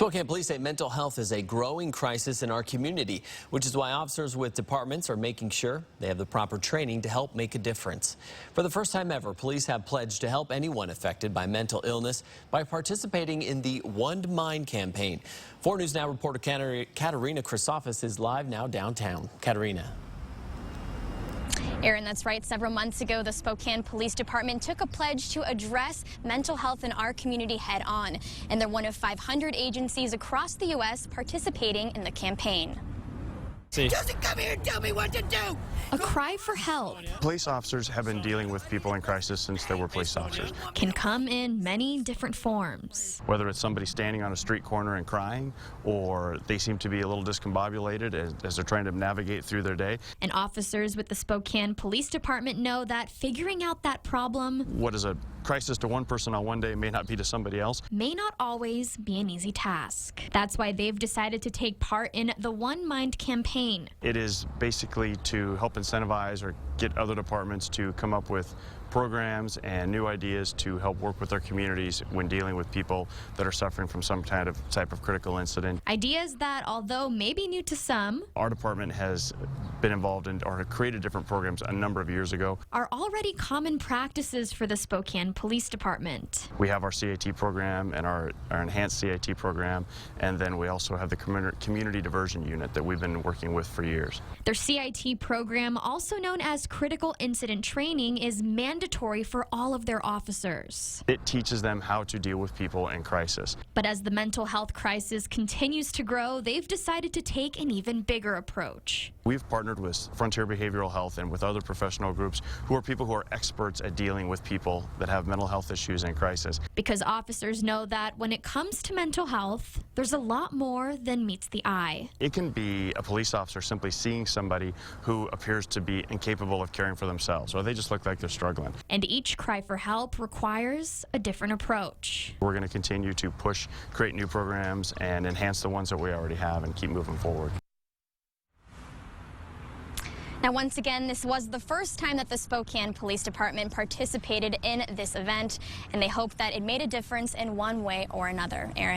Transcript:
Spokane Police say mental health is a growing crisis in our community, which is why officers with departments are making sure they have the proper training to help make a difference. For the first time ever, police have pledged to help anyone affected by mental illness by participating in the One Mind campaign. 4 News Now reporter Katerina Chrysofis is live now downtown. Katerina. Aaron, that's right. Several months ago, the Spokane Police Department took a pledge to address mental health in our community head on. And they're one of 500 agencies across the U.S. participating in the campaign. Doesn't come here and tell me what to do. A cry for help. Police officers have been dealing with people in crisis since they were police officers. Can come in many different forms. Whether it's somebody standing on a street corner and crying, or they seem to be a little discombobulated as they're trying to navigate through their day. And officers with the Spokane Police Department know that figuring out that problem, what is a crisis to one person on one day may not be to somebody else, may not always be an easy task. That's why they've decided to take part in the One Mind campaign. It is basically to help incentivize or get other departments to come up with programs and new ideas to help work with their communities when dealing with people that are suffering from some type of critical incident. Ideas that, although maybe new to some, our department has been involved in or created different programs a number of years ago, are already common practices for the Spokane Police Department. We have our CIT program and our enhanced CIT program, and then we also have the community diversion unit that we've been working with for years. Their CIT program, also known as Critical Incident Training, is mandatory for all of their officers. It teaches them how to deal with people in crisis. But as the mental health crisis continues to grow, they've decided to take an even bigger approach. We've partnered with Frontier Behavioral Health and with other professional groups who are people who are experts at dealing with people that have mental health issues in crisis. Because officers know that when it comes to mental health, there's a lot more than meets the eye. It can be a police officer simply seeing somebody who appears to be incapable of caring for themselves, or they just look like they're struggling. And each cry for help requires a different approach. We're going to continue to push, create new programs, and enhance the ones that we already have and keep moving forward. Now, once again, this was the first time that the Spokane Police Department participated in this event, and they hope that it made a difference in one way or another. Aaron.